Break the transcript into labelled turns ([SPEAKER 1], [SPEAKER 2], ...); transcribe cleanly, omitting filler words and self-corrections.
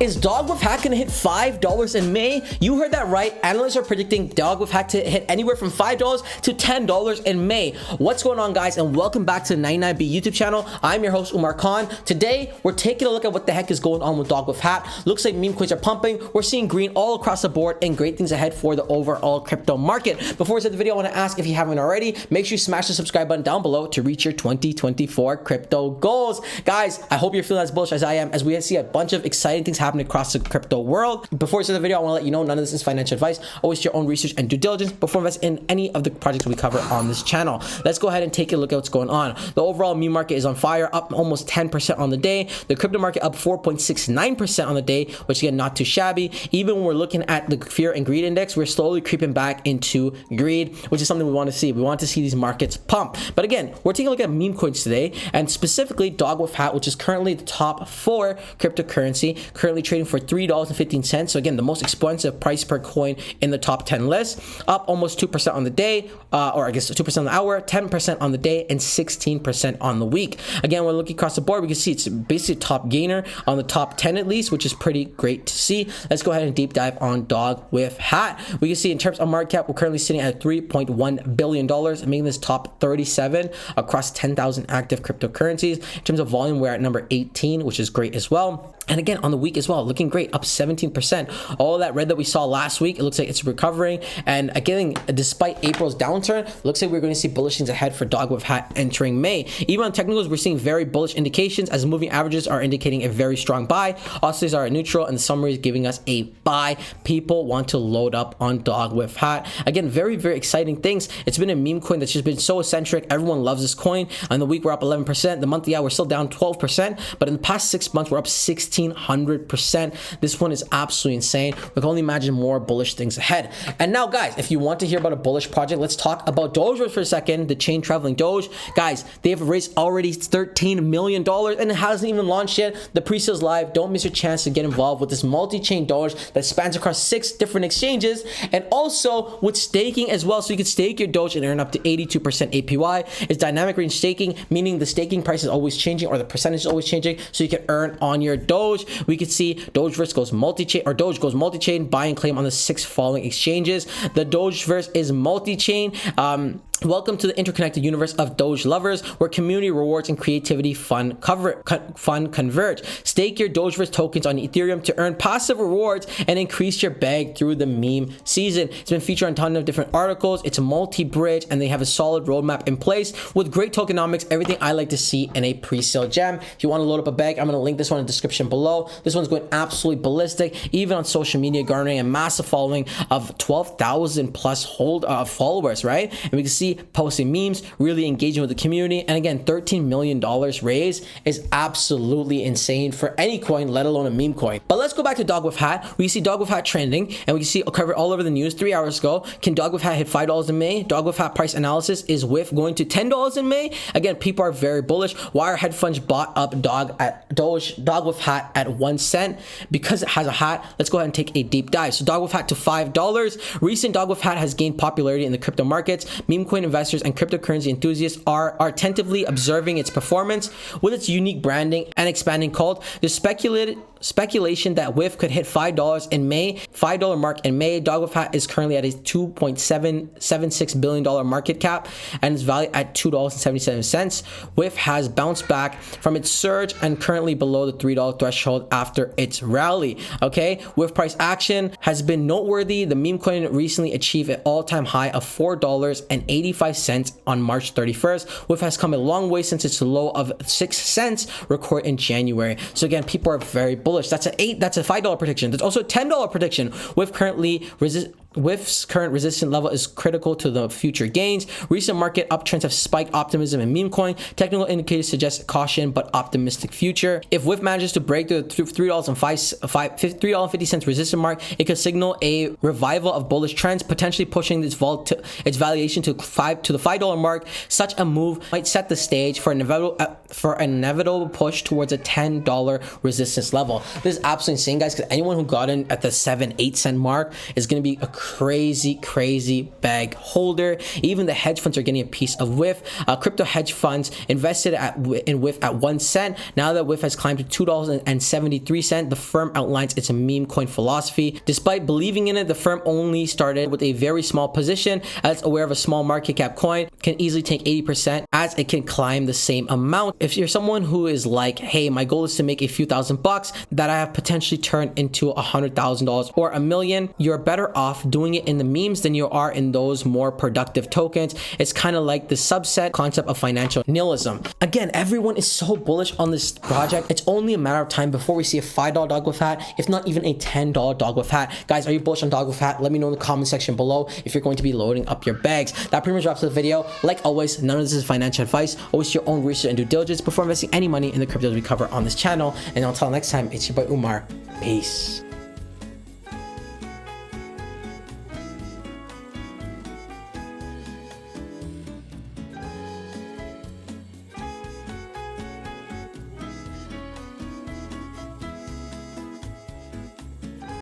[SPEAKER 1] Is DOGWIFHAT going to hit $5 in May? You heard that right. Analysts are predicting DOGWIFHAT to hit anywhere from $5 to $10 in May. What's going on, guys? And welcome back to the 99B YouTube channel. I'm your host, Umar Khan. Today, we're taking a look at what the heck is going on with DOGWIFHAT. Looks like meme coins are pumping. We're seeing green all across the board and great things ahead for the overall crypto market. Before we start the video, I want to ask, if you haven't already, make sure you smash the subscribe button down below to reach your 2024 crypto goals. Guys, I hope you're feeling as bullish as I am as we see a bunch of exciting things happening across the crypto world. Before we start the video, I want to let you know none of this is financial advice. Always do your own research and due diligence before investing in any of the projects we cover on this channel. Let's go ahead and take a look at what's going on. The overall meme market is on fire, up almost 10% on the day. The crypto market up 4.69% on the day, which again, not too shabby. Even when we're looking at the fear and greed index, we're slowly creeping back into greed, which is something we want to see. We want to see these markets pump. But again, we're taking a look at meme coins today, and specifically DOGWIFHAT, which is currently the top 4 cryptocurrency, currently trading for $3.15. So again, the most expensive price per coin in the top 10 list, up almost 2% on the day, or I guess 2% on the hour, 10% on the day, and 16% on the week. Again, when looking across the board, we can see it's basically a top gainer on the top 10 at least, which is pretty great to see. Let's go ahead and deep dive on DOGWIFHAT. We can see in terms of market cap, we're currently sitting at $3.1 billion, making this top 37 across 10,000 active cryptocurrencies. In terms of volume, we're at number 18, which is great as well. And again, on the week as well, looking great, up 17%. All that red that we saw last week, it looks like it's recovering. And again, despite April's downturn, looks like we're going to see bullish things ahead for DOGWIFHAT entering May. Even on technicals, we're seeing very bullish indications as moving averages are indicating a very strong buy. Oscillators are at neutral, and the summary is giving us a buy. People want to load up on DOGWIFHAT. Again, very, very exciting things. It's been a meme coin that's just been so eccentric. Everyone loves this coin. On the week, we're up 11%. The monthly, we're still down 12%. But in the past 6 months, we're up 1,600%. This one is absolutely insane. We can only imagine more bullish things ahead. And now, guys, if you want to hear about a bullish project, let's talk about Dogecoin for a second. The chain traveling Doge. Guys, they have raised already $13 million and it hasn't even launched yet. The pre-sale's live. Don't miss your chance to get involved with this multi-chain Doge that spans across 6 different exchanges, and also with staking as well. So you can stake your Doge and earn up to 82% APY. It's dynamic range staking, meaning the staking price is always changing, or the percentage is always changing, so you can earn on your Doge. We can see Dogeverse goes multi-chain, or Doge goes multi-chain, buy and claim on the 6 following exchanges. The Dogeverse is multi-chain. Welcome to the interconnected universe of Doge lovers, where community rewards and creativity fun converge. Stake your Dogeverse tokens on Ethereum to earn passive rewards and increase your bag through the meme season. It's been featured on a ton of different articles. It's a multi-bridge, and they have a solid roadmap in place with great tokenomics, everything I like to see in a pre-sale gem. If you want to load up a bag, I'm going to link this one in the description below. This one's going absolutely ballistic, even on social media, garnering a massive following of 12,000 plus followers, right? And we can see posting memes, really engaging with the community. And again, $13 million raised is absolutely insane for any coin, let alone a meme coin. But let's go back to DOGWIFHAT. We see DOGWIFHAT trending, and we can see covered all over the news 3 hours ago. Can DOGWIFHAT hit $5 in May? DOGWIFHAT price analysis, is WIF going to $10 in May? Again, people are very bullish. Why are hedge funds bought up DOGWIFHAT at 1 cent? Because it has a hat. Let's go ahead and take a deep dive. So DOGWIFHAT to $5. Recent DOGWIFHAT has gained popularity in the crypto markets. Meme coin investors and cryptocurrency enthusiasts are attentively observing its performance. With its unique branding and expanding cult, there's speculation that WIF could hit $5 in May, $5 mark in May. DOGWIFHAT is currently at a $2.76 billion market cap and is valued at $2.77. WIF has bounced back from its surge and currently below the $3 threshold after its rally. Okay, WIF price action has been noteworthy. The meme coin recently achieved an all-time high of $4.85 on March 31st. WIF has come a long way since its low of 6 cents recorded in January. So again, people are very bullish. That's a $5 prediction. There's also a $10 prediction. WIF's current resistance level is critical to the future gains. Recent market uptrends have spiked optimism in meme coin. Technical indicators suggest caution but optimistic future. If WIF manages to break the $3.50 resistance mark, it could signal a revival of bullish trends, potentially pushing its valuation to the $5 mark. Such a move might set the stage for an inevitable push towards a $10 resistance level. This is absolutely insane, guys, because anyone who got in at the 7-8 cent mark is going to be a crazy bag holder. Even the hedge funds are getting a piece of WIF. Crypto hedge funds invested in WIF at 1 cent. Now that WIF has climbed to $2.73, the firm outlines its meme coin philosophy. Despite believing in it, the firm only started with a very small position, as aware of a small market cap coin can easily take 80% as it can climb the same amount. If you're someone who is like, hey, my goal is to make a few $1,000s that I have potentially turned into $100,000 or $1 million, you're better off doing it in the memes than you are in those more productive tokens. It's kind of like the subset concept of financial nihilism. Again, everyone is so bullish on this project. It's only a matter of time before we see a $5 DOGWIF hat, if not even a $10 DOGWIF hat. Guys, are you bullish on DOGWIF hat? Let me know in the comment section below if you're going to be loading up your bags. That pretty much wraps up the video. Like always, none of this is financial advice. Always do your own research and due diligence before investing any money in the cryptos we cover on this channel. And until next time, it's your boy Umar. Peace.